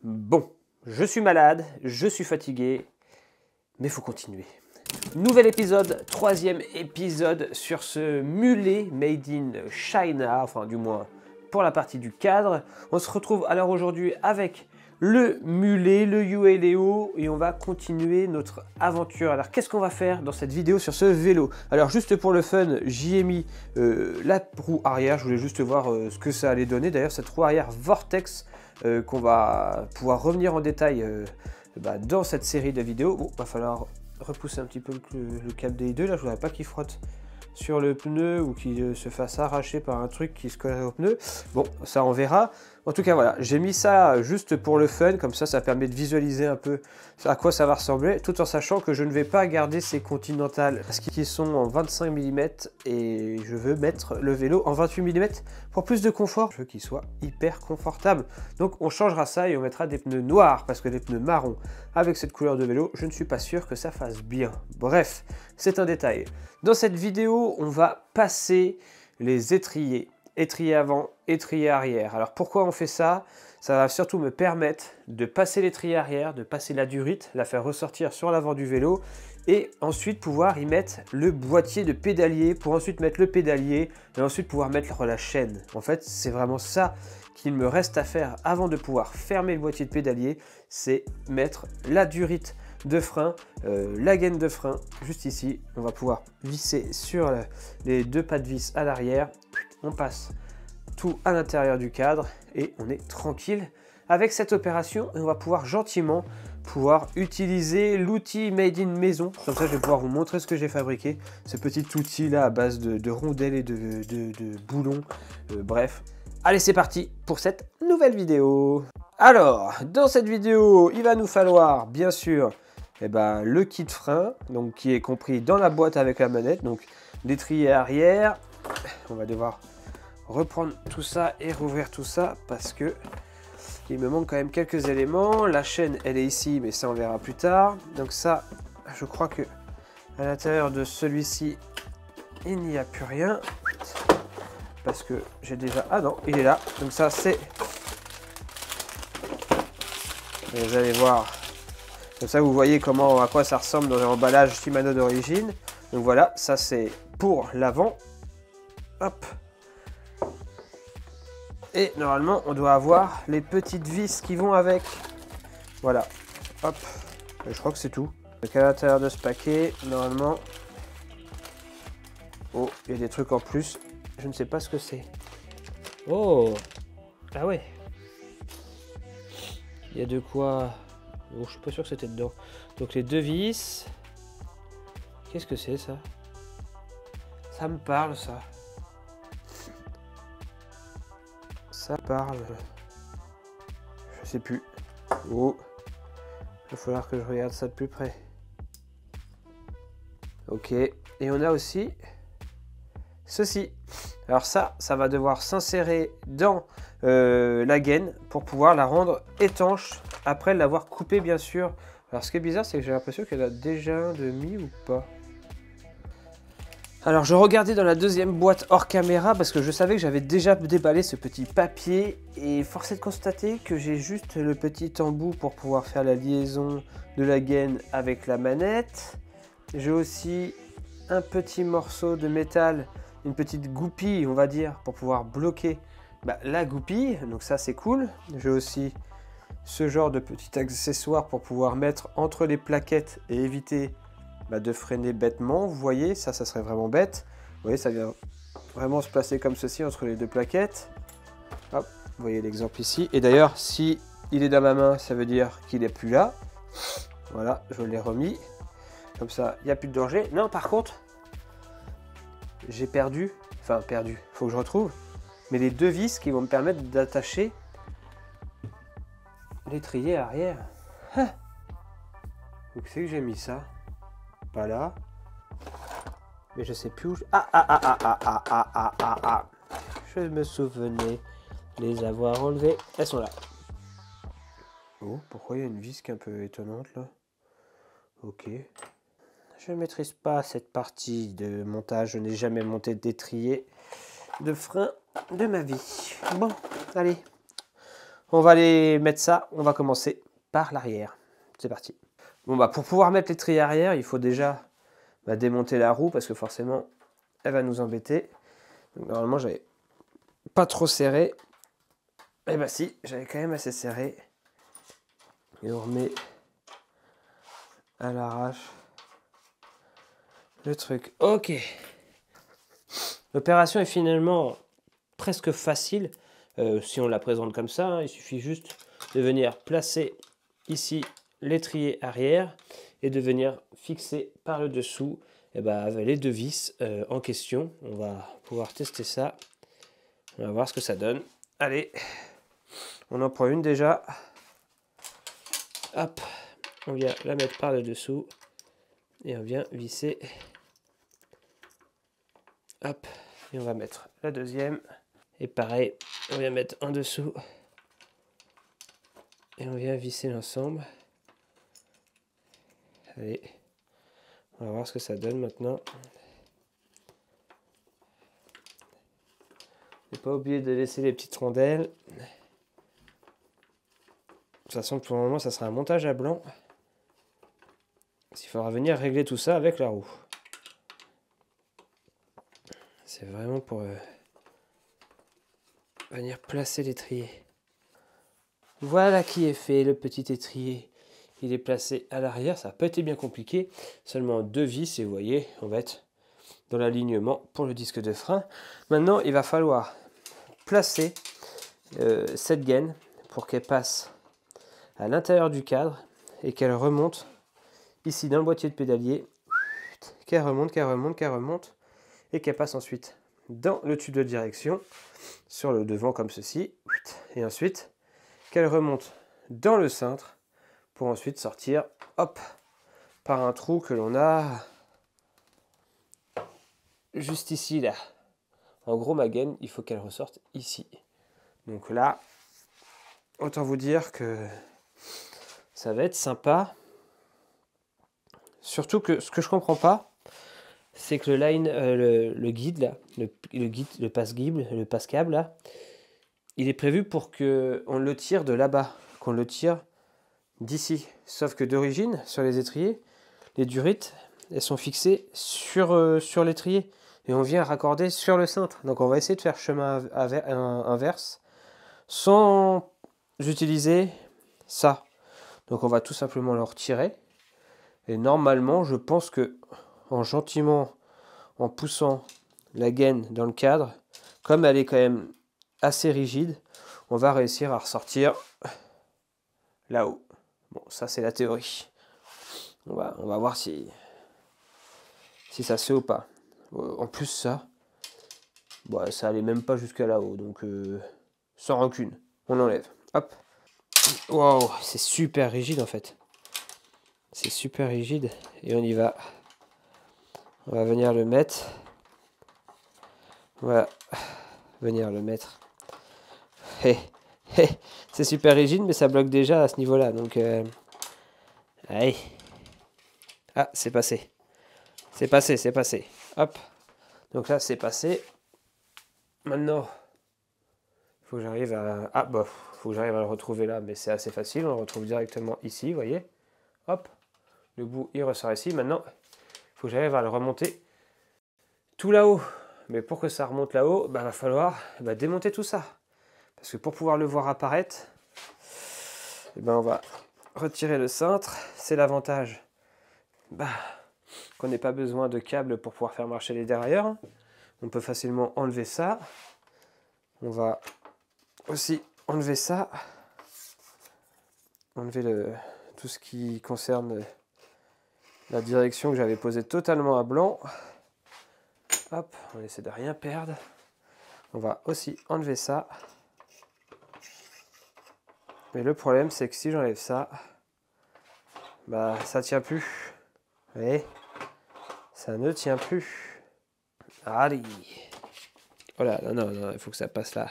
Bon, je suis malade, je suis fatigué, mais il faut continuer. Nouvel épisode, troisième épisode sur ce mulet made in China, enfin du moins pour la partie du cadre. On se retrouve alors aujourd'hui avec le mulet, le ULEO, et on va continuer notre aventure. Alors qu'est-ce qu'on va faire dans cette vidéo sur ce vélo? Alors juste pour le fun, j'y ai mis la roue arrière, je voulais juste voir ce que ça allait donner. D'ailleurs cette roue arrière Vortex qu'on va pouvoir revenir en détail dans cette série de vidéos. Bon, va falloir repousser un petit peu le câble des deux, là je voudrais pas qu'il frotte sur le pneu ou qu'il se fasse arracher par un truc qui se collerait au pneu. Bon, ça on verra. En tout cas voilà, j'ai mis ça juste pour le fun, comme ça permet de visualiser un peu à quoi ça va ressembler, tout en sachant que je ne vais pas garder ces Continental qui sont en 25 mm et je veux mettre le vélo en 28 mm pour plus de confort. Je veux qu'il soit hyper confortable. Donc on changera ça et on mettra des pneus noirs parce que les pneus marrons avec cette couleur de vélo, je ne suis pas sûr que ça fasse bien. Bref, c'est un détail. Dans cette vidéo, on va passer les étriers. Étrier avant, étrier arrière. Alors pourquoi on fait ça? Ça va surtout me permettre de passer l'étrier arrière, de passer la durite, la faire ressortir sur l'avant du vélo et ensuite pouvoir y mettre le boîtier de pédalier pour ensuite mettre le pédalier et ensuite pouvoir mettre la chaîne. En fait, c'est vraiment ça qu'il me reste à faire avant de pouvoir fermer le boîtier de pédalier, c'est mettre la durite de frein, la gaine de frein juste ici. On va pouvoir visser sur les deux pas de vis à l'arrière. On passe tout à l'intérieur du cadre et on est tranquille avec cette opération et on va pouvoir gentiment utiliser l'outil made in maison. Comme ça je vais pouvoir vous montrer ce que j'ai fabriqué, ce petit outil là à base de rondelles et de boulons, bref. Allez, c'est parti pour cette nouvelle vidéo. Alors dans cette vidéo il va nous falloir bien sûr le kit frein, donc qui est compris dans la boîte avec la manette, donc l'étrier arrière. On va devoir reprendre tout ça et rouvrir tout ça parce que il me manque quand même quelques éléments. La chaîne elle est ici, mais ça on verra plus tard. Donc ça, je crois que à l'intérieur de celui-ci il n'y a plus rien parce que j'ai déjà, ah non, il est là. Donc ça c'est, et vous allez voir, comme ça vous voyez à quoi ça ressemble dans l'emballage Shimano d'origine. Donc voilà, ça c'est pour l'avant. Hop. Et normalement, on doit avoir les petites vis qui vont avec. Voilà. Hop. Et je crois que c'est tout. Donc à l'intérieur de ce paquet, normalement... Oh, il y a des trucs en plus. Je ne sais pas ce que c'est. Oh. Ah ouais. Il y a de quoi... Oh, je suis pas sûr que c'était dedans. Donc les deux vis. Qu'est-ce que c'est ça? Ça me parle ça. Ça parle. Je sais plus. Oh. Il va falloir que je regarde ça de plus près. Ok. Et on a aussi ceci. Alors ça va devoir s'insérer dans la gaine pour pouvoir la rendre étanche après l'avoir coupée bien sûr. Alors ce qui est bizarre, c'est que j'ai l'impression qu'elle a déjà un demi ou pas. Alors je regardais dans la deuxième boîte hors caméra parce que je savais que j'avais déjà déballé ce petit papier et force est de constater que j'ai juste le petit embout pour pouvoir faire la liaison de la gaine avec la manette. J'ai aussi un petit morceau de métal, une petite goupille on va dire pour pouvoir bloquer la goupille, donc ça c'est cool. J'ai aussi ce genre de petit accessoire pour pouvoir mettre entre les plaquettes et éviter de freiner bêtement. Vous voyez, ça serait vraiment bête. Vous voyez, ça vient vraiment se placer comme ceci entre les deux plaquettes. Hop, vous voyez l'exemple ici. Et d'ailleurs, si il est dans ma main, ça veut dire qu'il n'est plus là. Voilà, je l'ai remis. Comme ça, il n'y a plus de danger. Non, par contre, j'ai perdu. Enfin, perdu. Il faut que je retrouve. Mais les deux vis qui vont me permettre d'attacher l'étrier arrière. Ah. Donc c'est que j'ai mis ça. Pas là. Mais je sais plus où je... Je me souvenais les avoir enlevées. Elles sont là. Oh, pourquoi il y a une vis qui est un peu étonnante là? Ok. Je ne maîtrise pas cette partie de montage. Je n'ai jamais monté d'étrier de frein de ma vie. Bon, allez. On va aller mettre ça, on va commencer par l'arrière. C'est parti. Bon bah pour pouvoir mettre l'étrier arrière, il faut déjà démonter la roue parce que forcément elle va nous embêter. Donc, normalement j'avais pas trop serré. Et bah si, j'avais quand même assez serré. Et on remet à l'arrache le truc. Ok. L'opération est finalement presque facile si on la présente comme ça. Hein. Il suffit juste de venir placer ici l'étrier arrière et de venir fixer par le dessous les deux vis en question. On va pouvoir tester ça. On va voir ce que ça donne. Allez, on en prend une déjà. Hop, on vient la mettre par le dessous et on vient visser. Hop, et on va mettre la deuxième. Et pareil, on vient mettre en dessous. Et on vient visser l'ensemble. Allez, on va voir ce que ça donne maintenant. Ne pas oublier de laisser les petites rondelles. De toute façon, pour le moment, ça sera un montage à blanc. Il faudra venir régler tout ça avec la roue. C'est vraiment pour venir placer l'étrier. Voilà qui est fait, le petit étrier. Il est placé à l'arrière, ça n'a pas été bien compliqué. Seulement deux vis et vous voyez, on va être dans l'alignement pour le disque de frein. Maintenant, il va falloir placer cette gaine pour qu'elle passe à l'intérieur du cadre et qu'elle remonte ici dans le boîtier de pédalier. Qu'elle remonte, qu'elle remonte, qu'elle remonte et qu'elle passe ensuite dans le tube de direction sur le devant comme ceci. Et ensuite, qu'elle remonte dans le cintre pour ensuite sortir, hop, par un trou que l'on a juste ici, là. En gros, ma gaine, il faut qu'elle ressorte ici. Donc là, autant vous dire que ça va être sympa. Surtout que ce que je comprends pas, c'est que le guide, là, le passe-câble, là, il est prévu pour qu'on le tire de là-bas, qu'on le tire d'ici. Sauf que d'origine, sur les étriers, les durites, elles sont fixées sur l'étrier. Et on vient raccorder sur le cintre. Donc on va essayer de faire chemin inverse sans utiliser ça. Donc on va tout simplement le retirer. Et normalement, je pense que en poussant la gaine dans le cadre, comme elle est quand même assez rigide, on va réussir à ressortir là-haut. Bon, ça c'est la théorie. On va voir si ça se fait ou pas. En plus ça, ça allait même pas jusqu'à là-haut, donc sans rancune, on enlève. Hop. Wow, c'est super rigide en fait. C'est super rigide et on y va. On va venir le mettre. Voilà, venir le mettre. C'est super rigide, mais ça bloque déjà à ce niveau-là. Donc, allez. Ah, c'est passé. C'est passé, c'est passé. Hop. Donc là, c'est passé. Maintenant, il faut que j'arrive à... Ah, bah, faut que j'arrive à le retrouver là, mais c'est assez facile. On le retrouve directement ici, vous voyez. Hop. Le bout, il ressort ici. Maintenant, il faut que j'arrive à le remonter tout là-haut. Mais pour que ça remonte là-haut, il va falloir démonter tout ça. Parce que pour pouvoir le voir apparaître, on va retirer le cintre. C'est l'avantage qu'on n'ait pas besoin de câbles pour pouvoir faire marcher les dérailleurs. On peut facilement enlever ça. On va aussi enlever ça. Enlever tout ce qui concerne la direction que j'avais posée totalement à blanc. Hop, on essaie de rien perdre. On va aussi enlever ça. Mais le problème, c'est que si j'enlève ça, ça tient plus. Vous voyez, ça ne tient plus. Allez. Oh là, non, il faut que ça passe là.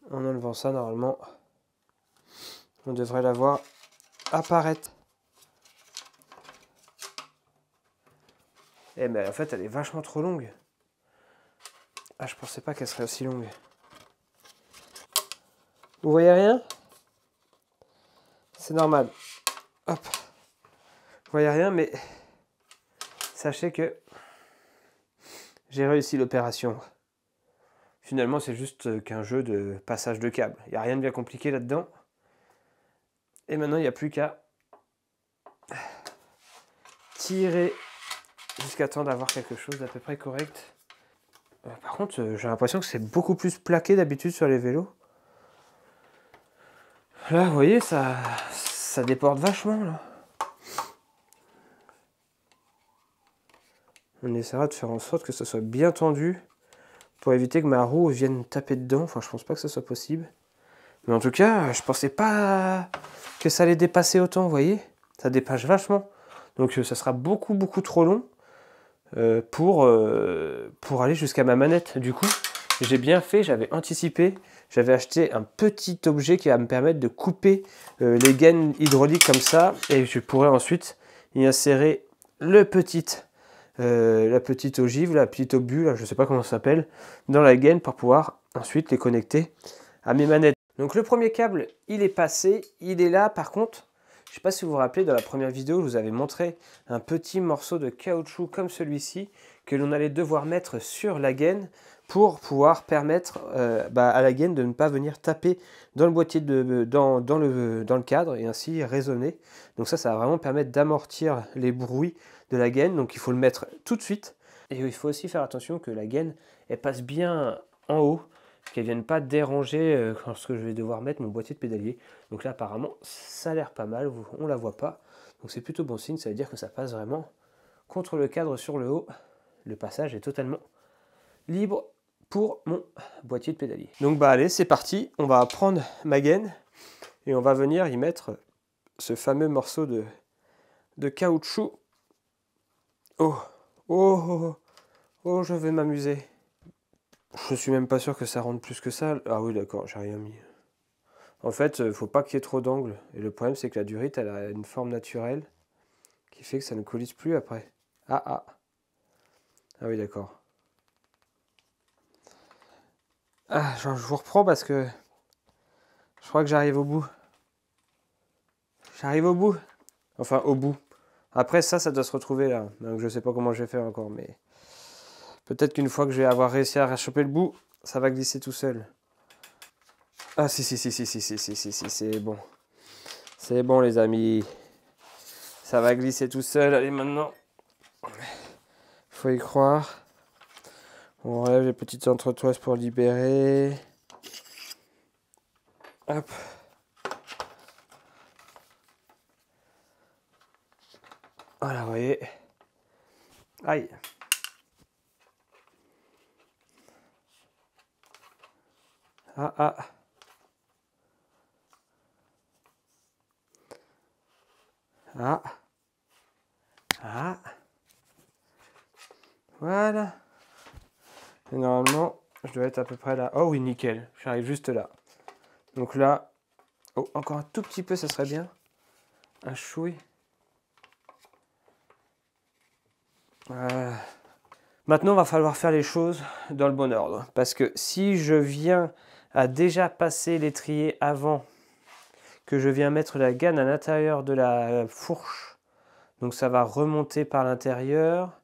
En enlevant ça, normalement, on devrait la voir apparaître. Eh mais en fait elle est vachement trop longue. Ah, je pensais pas qu'elle serait aussi longue. Vous voyez rien? C'est normal. Hop. Vous voyez rien, mais sachez que j'ai réussi l'opération. Finalement, c'est juste qu'un jeu de passage de câble. Il n'y a rien de bien compliqué là-dedans. Et maintenant, il n'y a plus qu'à tirer jusqu'à temps d'avoir quelque chose d'à peu près correct. Par contre, j'ai l'impression que c'est beaucoup plus plaqué d'habitude sur les vélos. Là, vous voyez, ça déporte vachement, là. On essaiera de faire en sorte que ça soit bien tendu pour éviter que ma roue vienne taper dedans. Enfin, je pense pas que ce soit possible. Mais en tout cas, je pensais pas que ça allait dépasser autant, vous voyez. Ça dépasse vachement. Donc ça sera beaucoup trop long pour aller jusqu'à ma manette. Du coup, j'ai bien fait, j'avais anticipé. J'avais acheté un petit objet qui va me permettre de couper les gaines hydrauliques comme ça. Et je pourrais ensuite y insérer la petite ogive, la petite obus, là, je ne sais pas comment ça s'appelle, dans la gaine pour pouvoir ensuite les connecter à mes manettes. Donc le premier câble, il est passé, il est là. Par contre, je ne sais pas si vous vous rappelez, dans la première vidéo, je vous avais montré un petit morceau de caoutchouc comme celui-ci que l'on allait devoir mettre sur la gaine pour pouvoir permettre à la gaine de ne pas venir taper dans le boîtier, dans le cadre et ainsi résonner. Donc ça va vraiment permettre d'amortir les bruits de la gaine. Donc il faut le mettre tout de suite. Et il faut aussi faire attention que la gaine elle passe bien en haut, qu'elle ne vienne pas déranger lorsque je vais devoir mettre mon boîtier de pédalier. Donc là apparemment ça a l'air pas mal, on ne la voit pas. Donc c'est plutôt bon signe, ça veut dire que ça passe vraiment contre le cadre sur le haut. Le passage est totalement libre pour mon boîtier de pédalier. Donc allez, c'est parti, on va prendre ma gaine et on va venir y mettre ce fameux morceau de caoutchouc. Oh, je vais m'amuser. Je suis même pas sûr que ça rentre plus que ça. Ah oui, d'accord, j'ai rien mis. En fait, faut pas qu'il y ait trop d'angles. Et le problème, c'est que la durite, elle a une forme naturelle qui fait que ça ne coulisse plus après. Ah oui, d'accord. Ah, je vous reprends parce que je crois que j'arrive au bout. J'arrive au bout. Enfin, au bout. Après, ça doit se retrouver là. Donc, je sais pas comment je vais faire encore, mais peut-être qu'une fois que je vais avoir réussi à choper le bout, ça va glisser tout seul. Ah, si, c'est bon. C'est bon, les amis. Ça va glisser tout seul. Allez, maintenant. Faut y croire. On enlève les petites entretoises pour libérer. Hop. Voilà, vous voyez. Aïe. Ah. Voilà. Et normalement, je dois être à peu près là. Oh oui, nickel. J'arrive juste là. Donc là, encore un tout petit peu, ça serait bien. Un chouille. Maintenant, il va falloir faire les choses dans le bon ordre. Parce que si je viens à déjà passer l'étrier avant que je viens mettre la gaine à l'intérieur de la fourche, donc ça va remonter par l'intérieur.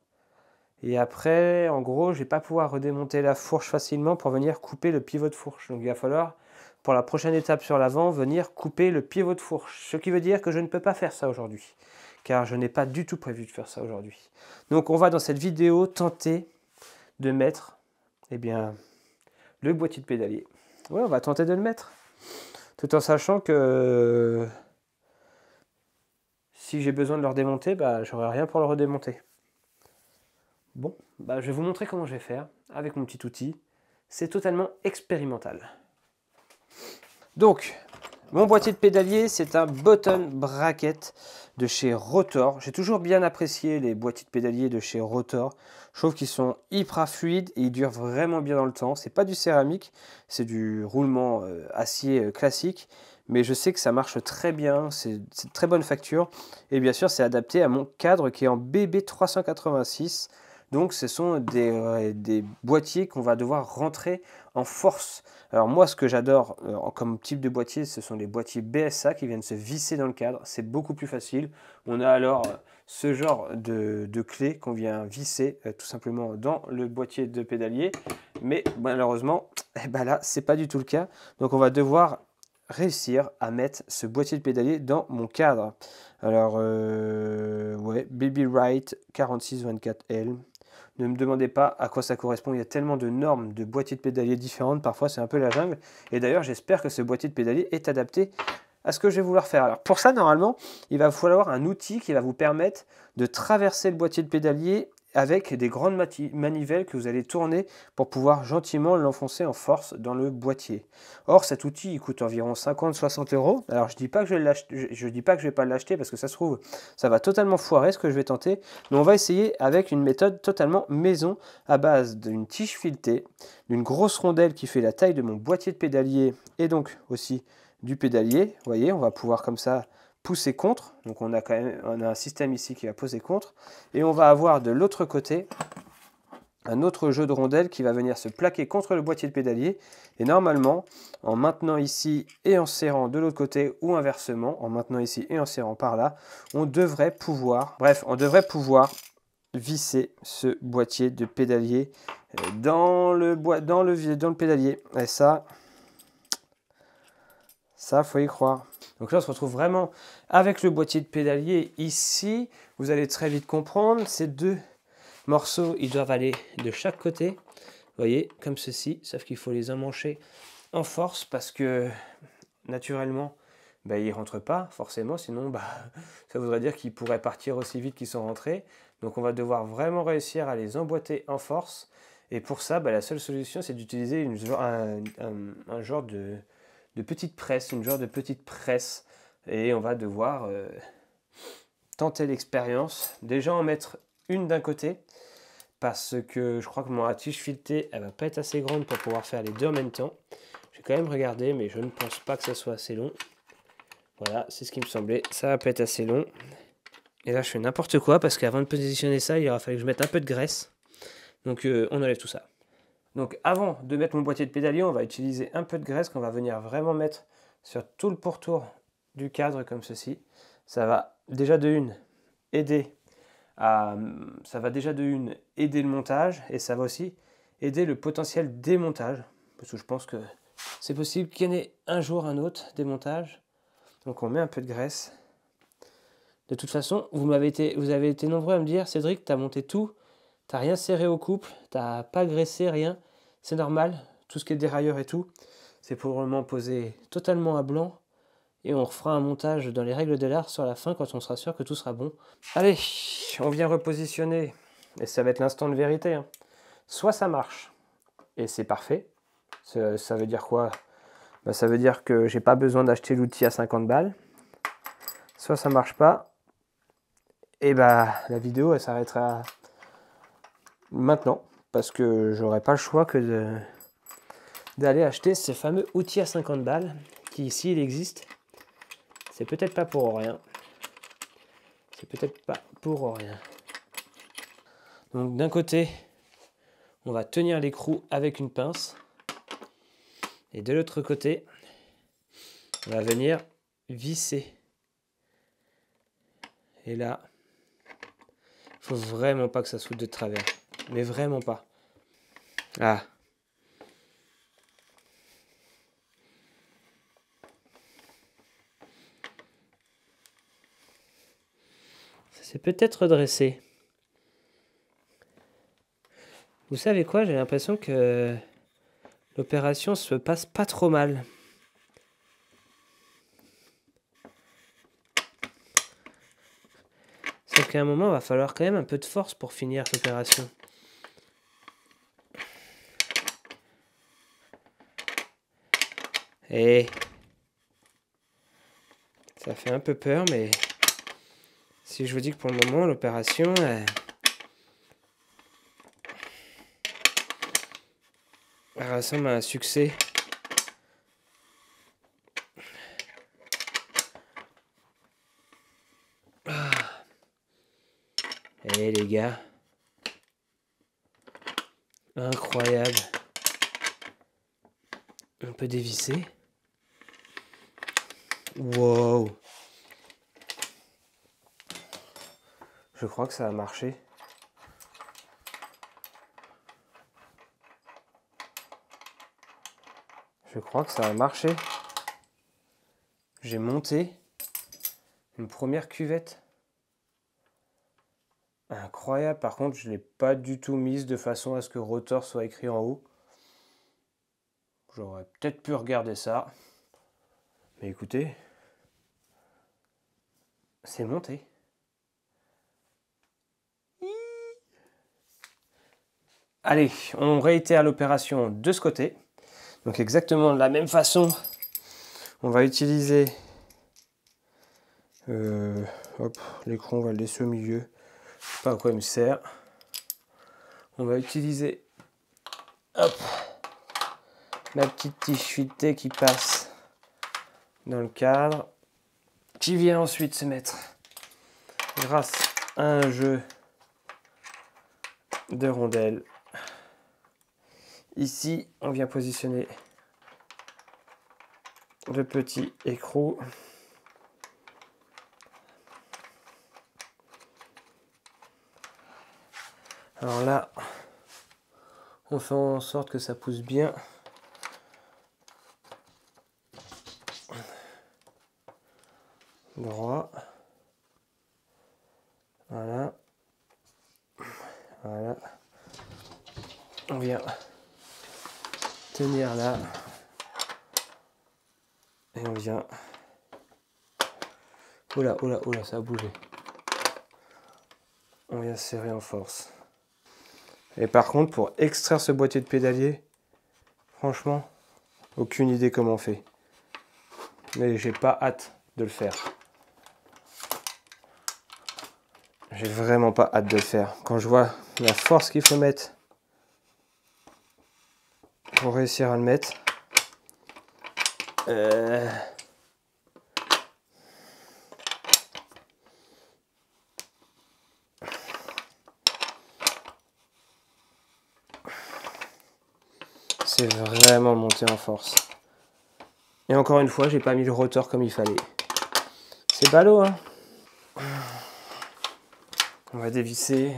Et après, en gros, je ne vais pas pouvoir redémonter la fourche facilement pour venir couper le pivot de fourche. Donc il va falloir, pour la prochaine étape sur l'avant, venir couper le pivot de fourche. Ce qui veut dire que je ne peux pas faire ça aujourd'hui. Car je n'ai pas du tout prévu de faire ça aujourd'hui. Donc on va dans cette vidéo tenter de mettre le boîtier de pédalier. Ouais, on va tenter de le mettre. Tout en sachant que si j'ai besoin de le redémonter, j'aurai rien pour le redémonter. Bon, je vais vous montrer comment je vais faire avec mon petit outil. C'est totalement expérimental. Donc, mon boîtier de pédalier, c'est un button bracket de chez Rotor. J'ai toujours bien apprécié les boîtiers de pédalier de chez Rotor. Je trouve qu'ils sont hyper fluides et ils durent vraiment bien dans le temps. C'est pas du céramique, c'est du roulement acier classique. mais je sais que ça marche très bien, c'est de très bonne facture. Et bien sûr, c'est adapté à mon cadre qui est en BB386. Donc ce sont des boîtiers qu'on va devoir rentrer en force. Alors moi, ce que j'adore comme type de boîtier, ce sont les boîtiers BSA qui viennent se visser dans le cadre. C'est beaucoup plus facile. On a alors ce genre de clé qu'on vient visser tout simplement dans le boîtier de pédalier. Mais malheureusement, eh ben là, c'est pas du tout le cas. Donc on va devoir réussir à mettre ce boîtier de pédalier dans mon cadre. Alors, ouais, Baby Wright 4624L. Ne me demandez pas à quoi ça correspond, il y a tellement de normes de boîtiers de pédalier différentes, parfois c'est un peu la jungle. Et d'ailleurs, j'espère que ce boîtier de pédalier est adapté à ce que je vais vouloir faire. Alors pour ça, normalement, il va falloir un outil qui va vous permettre de traverser le boîtier de pédalier avec des grandes manivelles que vous allez tourner pour pouvoir gentiment l'enfoncer en force dans le boîtier. Or, cet outil, il coûte environ 50-60 euros. Alors, je dis pas que je dis pas que je vais pas l'acheter parce que ça se trouve, ça va totalement foirer ce que je vais tenter. Mais on va essayer avec une méthode totalement maison à base d'une tige filetée, d'une grosse rondelle qui fait la taille de mon boîtier de pédalier et donc aussi du pédalier. Vous voyez, on va pouvoir comme ça pousser contre. Donc on a quand même un système ici qui va poser contre. Et on va avoir de l'autre côté un autre jeu de rondelles qui va venir se plaquer contre le boîtier de pédalier. Et normalement, en maintenant ici et en serrant de l'autre côté ou inversement, en maintenant ici et en serrant par là, on devrait pouvoir, visser ce boîtier de pédalier dans le pédalier. Et ça, faut y croire. Donc là, on se retrouve vraiment avec le boîtier de pédalier ici. Vous allez très vite comprendre. Ces deux morceaux, ils doivent aller de chaque côté. Vous voyez, comme ceci. Sauf qu'il faut les emmancher en force parce que, naturellement, ils ne rentrent pas forcément. Sinon, ça voudrait dire qu'ils pourraient partir aussi vite qu'ils sont rentrés. Donc on va devoir vraiment réussir à les emboîter en force. Et pour ça, la seule solution, c'est d'utiliser un genre de petite presse, une genre de petite presse. Et on va devoir tenter l'expérience. Déjà en mettre une d'un côté, parce que je crois que mon tige filetée, elle va pas être assez grande pour pouvoir faire les deux en même temps. J'ai quand même regardé, mais je ne pense pas que ça soit assez long. Voilà, c'est ce qui me semblait. Ça va pas être assez long. Et là, je fais n'importe quoi, parce qu'avant de positionner ça, il aura fallu que je mette un peu de graisse. Donc, on enlève tout ça. Donc avant de mettre mon boîtier de pédalier, on va utiliser un peu de graisse qu'on va venir vraiment mettre sur tout le pourtour du cadre comme ceci. Ça va déjà de une aider aider le montage et ça va aussi aider le potentiel démontage parce que je pense que c'est possible qu'il y en ait un jour un autre démontage. Donc on met un peu de graisse. De toute façon, vous avez été nombreux à me dire Cédric, tu as monté tout, tu n'as rien serré au couple, tu n'as pas graissé, rien. C'est normal, tout ce qui est dérailleur et tout, c'est probablement posé totalement à blanc et on refera un montage dans les règles de l'art sur la fin quand on sera sûr que tout sera bon. Allez, on vient repositionner et ça va être l'instant de vérité. Hein. Soit ça marche et c'est parfait. Ça veut dire quoi? Ça veut dire que j'ai pas besoin d'acheter l'outil à 50 balles. Soit ça marche pas et la vidéo elle s'arrêtera maintenant. Parce que j'aurais pas le choix que d'aller acheter ce fameux outil à 50 balles qui, s'il existe, c'est peut-être pas pour rien. C'est peut-être pas pour rien. Donc d'un côté, on va tenir l'écrou avec une pince. Et de l'autre côté, on va venir visser. Et là, il faut vraiment pas que ça saute de travers. Mais vraiment pas. Ah. Ça s'est peut-être redressé. Vous savez quoi? J'ai l'impression que l'opération se passe pas trop mal. Sauf qu'à un moment, il va falloir quand même un peu de force pour finir cette opération. Et ça fait un peu peur, mais si je vous dis que pour le moment, l'opération elle ressemble à un succès. Eh les gars. Incroyable. On peut dévisser. Wow. Je crois que ça a marché. Je crois que ça a marché. J'ai monté une première cuvette. Incroyable. Par contre, je ne l'ai pas du tout mise de façon à ce que rotor soit écrit en haut. J'aurais peut-être pu regarder ça. Mais écoutez, c'est monté. Allez, on réitère l'opération de ce côté. Donc exactement de la même façon, on va utiliser l'écran, on va le laisser au milieu. Je sais pas à quoi il me sert. On va utiliser ma petite tige filetée qui passe dans le cadre, qui vient ensuite se mettre grâce à un jeu de rondelles. Ici, on vient positionner le petit écrou. Alors là, on fait en sorte que ça pousse bien. Droit. Voilà. Voilà. On vient tenir là. Et on vient... Oula, oula, oula, ça a bougé. On vient serrer en force. Et par contre, pour extraire ce boîtier de pédalier, franchement, aucune idée comment on fait. Mais j'ai pas hâte de le faire. J'ai vraiment pas hâte de le faire. Quand je vois la force qu'il faut mettre pour réussir à le mettre. C'est vraiment monté en force. Et encore une fois, j'ai pas mis le rotor comme il fallait. C'est ballot, hein. On va dévisser.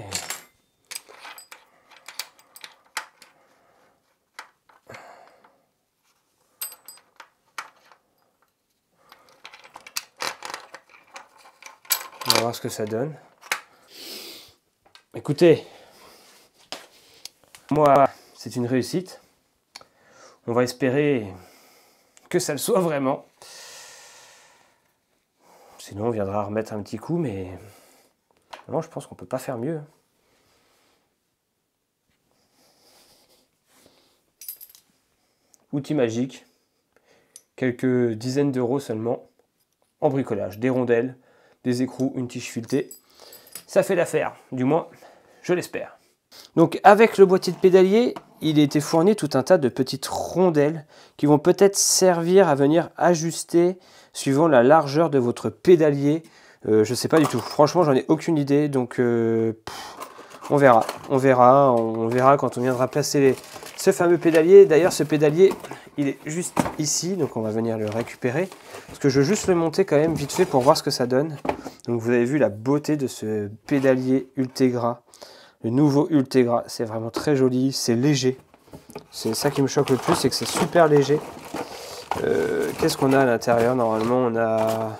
On va voir ce que ça donne. Écoutez, moi, c'est une réussite. On va espérer que ça le soit vraiment. Sinon, on viendra remettre un petit coup, mais non, je pense qu'on peut pas faire mieux. Outil magique, quelques dizaines d'euros seulement, en bricolage, des rondelles, des écrous, une tige filetée. Ça fait l'affaire, du moins, je l'espère. Donc avec le boîtier de pédalier, il était fourni tout un tas de petites rondelles qui vont peut-être servir à venir ajuster suivant la largeur de votre pédalier. Je ne sais pas du tout. Franchement, j'en ai aucune idée. Donc on verra. On verra quand on viendra placer ce fameux pédalier. D'ailleurs, ce pédalier, il est juste ici. Donc on va venir le récupérer. Parce que je veux juste le monter quand même vite fait pour voir ce que ça donne. Donc vous avez vu la beauté de ce pédalier Ultegra. Le nouveau Ultegra, c'est vraiment très joli, c'est léger. C'est ça qui me choque le plus, c'est que c'est super léger. Qu'est-ce qu'on a à l'intérieur? Normalement, on a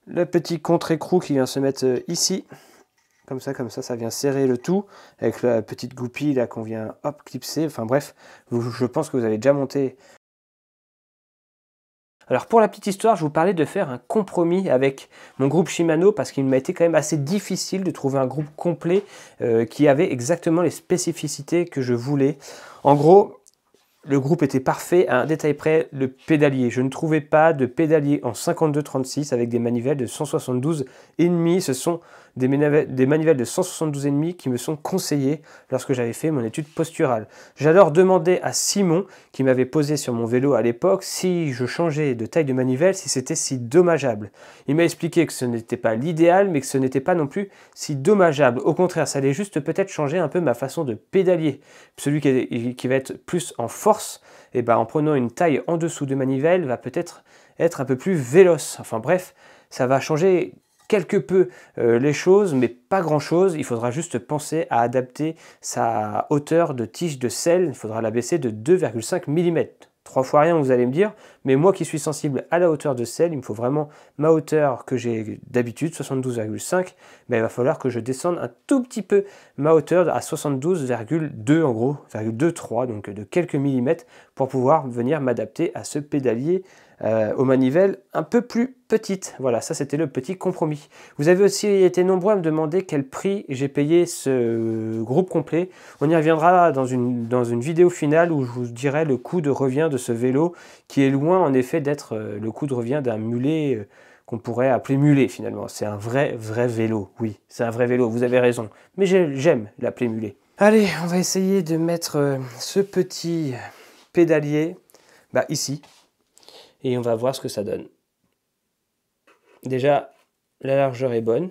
le petit contre-écrou qui vient se mettre ici. Comme ça, ça vient serrer le tout. Avec la petite goupille là qu'on vient hop clipser. Enfin bref, je pense que vous avez déjà monté. Alors pour la petite histoire, je vous parlais de faire un compromis avec mon groupe Shimano parce qu'il m'a été quand même assez difficile de trouver un groupe complet qui avait exactement les spécificités que je voulais. En gros, le groupe était parfait à un détail près, le pédalier. Je ne trouvais pas de pédalier en 52-36 avec des manivelles de 172,5. Ce sont des manivelles de 172,5 qui me sont conseillées lorsque j'avais fait mon étude posturale. J'ai alors demandé à Simon, qui m'avait posé sur mon vélo à l'époque, si je changeais de taille de manivelle, si c'était si dommageable. Il m'a expliqué que ce n'était pas l'idéal, mais que ce n'était pas non plus si dommageable. Au contraire, ça allait juste peut-être changer un peu ma façon de pédalier. Celui qui va être plus en force, et ben, en prenant une taille en dessous de manivelle, va peut-être être un peu plus véloce. Enfin bref, ça va changer quelque peu les choses, mais pas grand-chose. Il faudra juste penser à adapter sa hauteur de tige de selle. Il faudra la baisser de 2,5 mm. 3 fois rien, vous allez me dire, mais moi qui suis sensible à la hauteur de selle, il me faut vraiment ma hauteur que j'ai d'habitude, 72,5, ben, il va falloir que je descende un tout petit peu ma hauteur à 72,2 en gros, 0,23, donc de quelques millimètres, pour pouvoir venir m'adapter à ce pédalier aux manivelles un peu plus petites. Voilà, ça c'était le petit compromis. Vous avez aussi été nombreux à me demander quel prix j'ai payé ce groupe complet. On y reviendra dans une vidéo finale où je vous dirai le coût de revient de ce vélo, qui est loin en effet d'être le coût de revient d'un mulet qu'on pourrait appeler mulet finalement. C'est un vrai vélo, oui, c'est un vrai vélo, vous avez raison. Mais j'aime l'appeler mulet. Allez, on va essayer de mettre ce petit pédalier ici. Et on va voir ce que ça donne. Déjà, la largeur est bonne.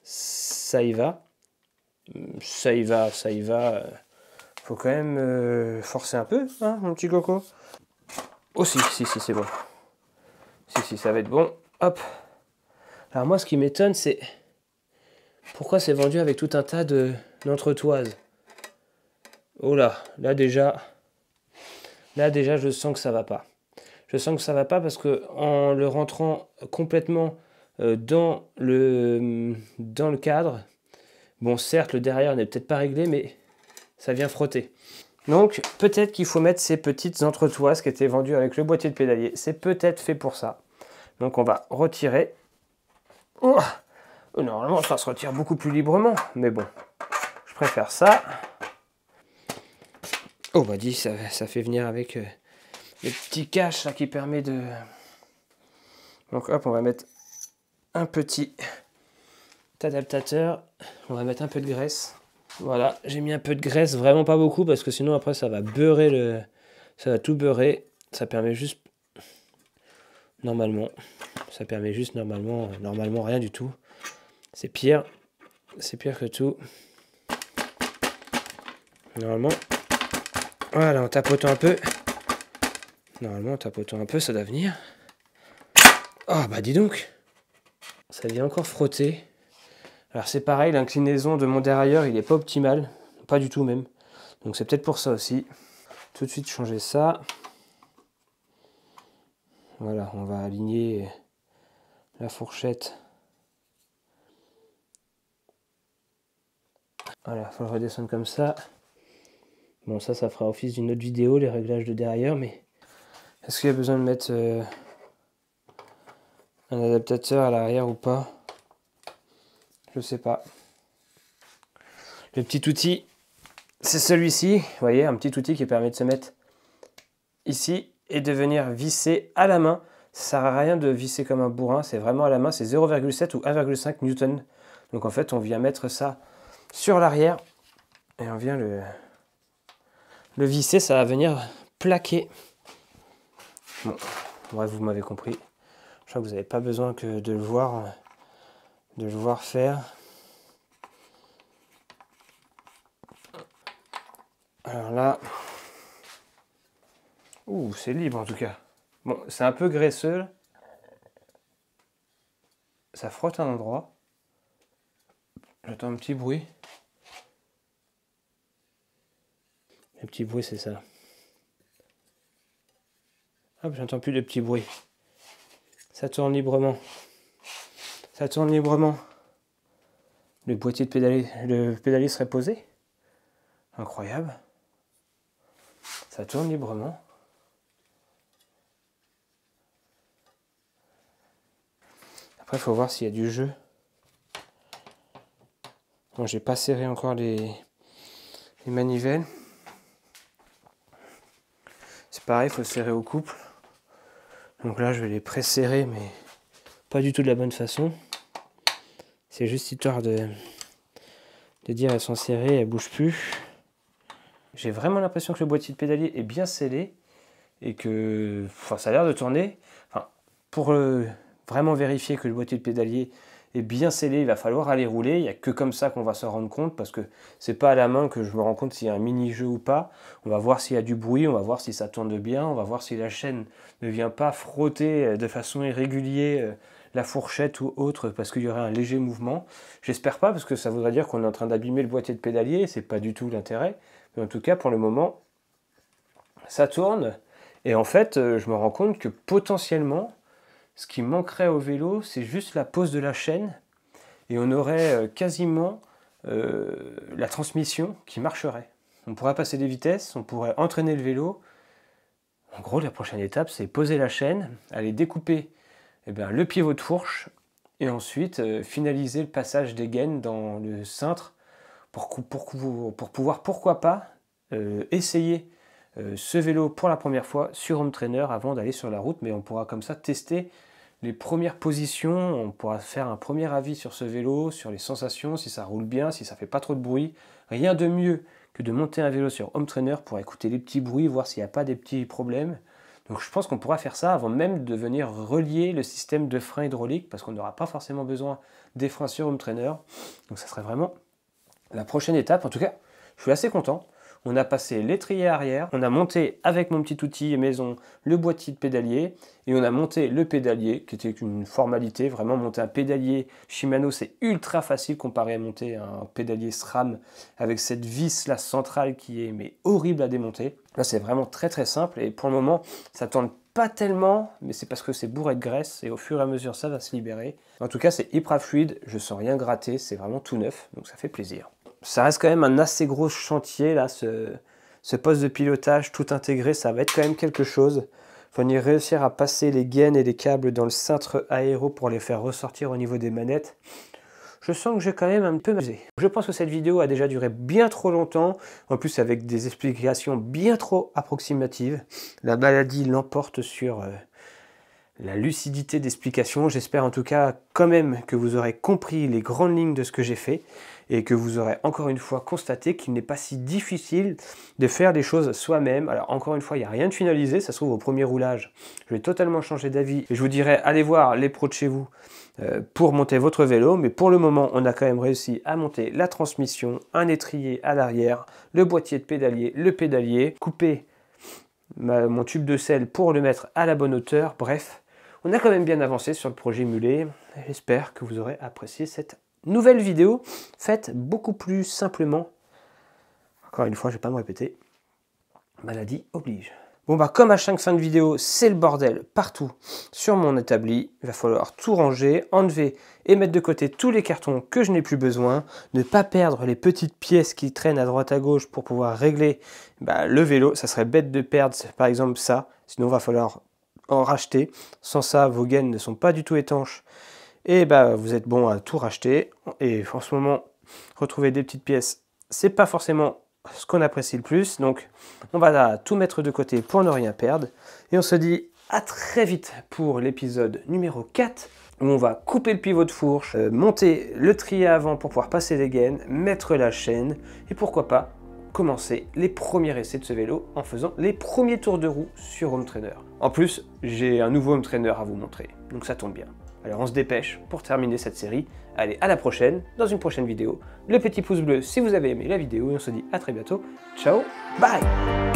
Ça y va. Ça y va. Faut quand même forcer un peu, hein, mon petit coco. Oh si, c'est bon. Si, ça va être bon. Hop. Alors moi, ce qui m'étonne, c'est pourquoi c'est vendu avec tout un tas d'entretoises. Oh là déjà, je sens que ça va pas. Je sens que ça va pas parce que en le rentrant complètement dans le cadre, bon certes le derrière n'est peut-être pas réglé, mais ça vient frotter. Donc peut-être qu'il faut mettre ces petites entretoises qui étaient vendues avec le boîtier de pédalier. C'est peut-être fait pour ça. Donc on va retirer. Oh, normalement ça se retire beaucoup plus librement, mais bon, je préfère ça. Oh bah dis, ça fait venir avec... le petit cache là, qui permet de... Donc hop, on va mettre un petit adaptateur. On va mettre un peu de graisse. Voilà, j'ai mis un peu de graisse, vraiment pas beaucoup, parce que sinon après ça va beurrer le... Ça va tout beurrer. Ça permet juste... Normalement. Ça permet juste normalement rien du tout. C'est pire. C'est pire que tout. Normalement. Voilà, en tapotant un peu. Normalement, en tapotant un peu, ça doit venir. Oh, bah dis donc. Ça vient encore frotter. Alors c'est pareil, l'inclinaison de mon dérailleur, il n'est pas optimal. Pas du tout même. Donc c'est peut-être pour ça aussi. Tout de suite changer ça. Voilà, on va aligner la fourchette. Voilà, il faut le redescendre comme ça. Bon, ça fera office d'une autre vidéo, les réglages de dérailleur, mais... Est-ce qu'il y a besoin de mettre un adaptateur à l'arrière ou pas? Je sais pas. Le petit outil, c'est celui-ci. Vous voyez, un petit outil qui permet de se mettre ici et de venir visser à la main. Ça sert à rien de visser comme un bourrin, c'est vraiment à la main. C'est 0,7 ou 1,5 Newton. Donc en fait, on vient mettre ça sur l'arrière et on vient le visser. Ça va venir plaquer. Bon, bref, vous m'avez compris. Je crois que vous n'avez pas besoin que de le voir faire. Alors là, c'est libre en tout cas. Bon, c'est un peu graisseux. Là. Ça frotte un endroit. J'entends un petit bruit. Le petit bruit, c'est ça. Hop, j'entends plus de petits bruits. Ça tourne librement. Ça tourne librement. Le boîtier de pédalier, le pédalier serait posé. Incroyable. Ça tourne librement. Après, il faut voir s'il y a du jeu. Bon, j'ai pas serré encore les manivelles. C'est pareil, il faut serrer au couple. Donc là, je vais les pré-serrer, mais pas du tout de la bonne façon. C'est juste histoire de dire elles sont serrées, elles bougent plus. J'ai vraiment l'impression que le boîtier de pédalier est bien scellé et que ça a l'air de tourner. Enfin, pour vraiment vérifier que le boîtier de pédalier est bien scellé, il va falloir aller rouler. Il n'y a que comme ça qu'on va s'en rendre compte parce que c'est pas à la main que je me rends compte s'il y a un mini-jeu ou pas. On va voir s'il y a du bruit, on va voir si ça tourne bien, on va voir si la chaîne ne vient pas frotter de façon irrégulière la fourchette ou autre parce qu'il y aurait un léger mouvement. J'espère pas parce que ça voudrait dire qu'on est en train d'abîmer le boîtier de pédalier et c'est pas du tout l'intérêt. Mais en tout cas, pour le moment, ça tourne. Et en fait, je me rends compte que potentiellement, ce qui manquerait au vélo, c'est juste la pose de la chaîne. Et on aurait quasiment la transmission qui marcherait. On pourrait passer des vitesses, on pourrait entraîner le vélo. En gros, la prochaine étape, c'est poser la chaîne, aller découper le pivot de fourche et ensuite finaliser le passage des gaines dans le cintre pour pouvoir, pourquoi pas, essayer ce vélo pour la première fois sur home trainer avant d'aller sur la route. Mais on pourra comme ça tester les premières positions, on pourra faire un premier avis sur ce vélo, sur les sensations, si ça roule bien, si ça fait pas trop de bruit. Rien de mieux que de monter un vélo sur home trainer pour écouter les petits bruits, voir s'il n'y a pas des petits problèmes. Donc je pense qu'on pourra faire ça avant même de venir relier le système de frein hydraulique parce qu'on n'aura pas forcément besoin des freins sur home trainer. Donc ça serait vraiment la prochaine étape. En tout cas, je suis assez content. On a passé l'étrier arrière, on a monté avec mon petit outil maison le boîtier de pédalier et on a monté le pédalier qui était une formalité. Vraiment monter un pédalier Shimano c'est ultra facile comparé à monter un pédalier SRAM avec cette vis là centrale qui est horrible à démonter. Là c'est vraiment très très simple et pour le moment ça tourne pas tellement mais c'est parce que c'est bourré de graisse et au fur et à mesure ça va se libérer. En tout cas c'est hyper fluide, je sens rien gratter, c'est vraiment tout neuf donc ça fait plaisir. Ça reste quand même un assez gros chantier, là, ce poste de pilotage tout intégré, ça va être quand même quelque chose. Il faut venir réussir à passer les gaines et les câbles dans le cintre aéro pour les faire ressortir au niveau des manettes. Je sens que j'ai quand même un peu amusé. Je pense que cette vidéo a déjà duré bien trop longtemps, en plus avec des explications bien trop approximatives. La maladie l'emporte sur la lucidité d'explication. J'espère en tout cas quand même que vous aurez compris les grandes lignes de ce que j'ai fait et que vous aurez encore une fois constaté qu'il n'est pas si difficile de faire des choses soi-même. Alors encore une fois, il n'y a rien de finalisé, ça se trouve au premier roulage. Je vais totalement changer d'avis et je vous dirai allez voir les pros de chez vous pour monter votre vélo. Mais pour le moment, on a quand même réussi à monter la transmission, un étrier à l'arrière, le boîtier de pédalier, le pédalier, couper mon tube de selle pour le mettre à la bonne hauteur. Bref, on a quand même bien avancé sur le projet mulet. J'espère que vous aurez apprécié cette nouvelle vidéo faite beaucoup plus simplement. Encore une fois, je ne vais pas me répéter. Maladie oblige. Bon comme à chaque fin de vidéo, c'est le bordel partout sur mon établi. Il va falloir tout ranger, enlever et mettre de côté tous les cartons que je n'ai plus besoin. Ne pas perdre les petites pièces qui traînent à droite à gauche pour pouvoir régler le vélo. Ça serait bête de perdre par exemple ça. Sinon, il va falloir en racheter. Sans ça, vos gaines ne sont pas du tout étanches. Et vous êtes bon à tout racheter. Et en ce moment, retrouver des petites pièces, c'est pas forcément ce qu'on apprécie le plus. Donc, on va tout mettre de côté pour ne rien perdre. Et on se dit à très vite pour l'épisode numéro 4, où on va couper le pivot de fourche, monter le trier avant pour pouvoir passer les gaines, mettre la chaîne, et pourquoi pas commencer les premiers essais de ce vélo en faisant les premiers tours de roue sur home trainer. En plus, j'ai un nouveau home trainer à vous montrer, donc ça tombe bien. Alors on se dépêche pour terminer cette série. Allez, à la prochaine, dans une prochaine vidéo. Le petit pouce bleu si vous avez aimé la vidéo et on se dit à très bientôt. Ciao, bye!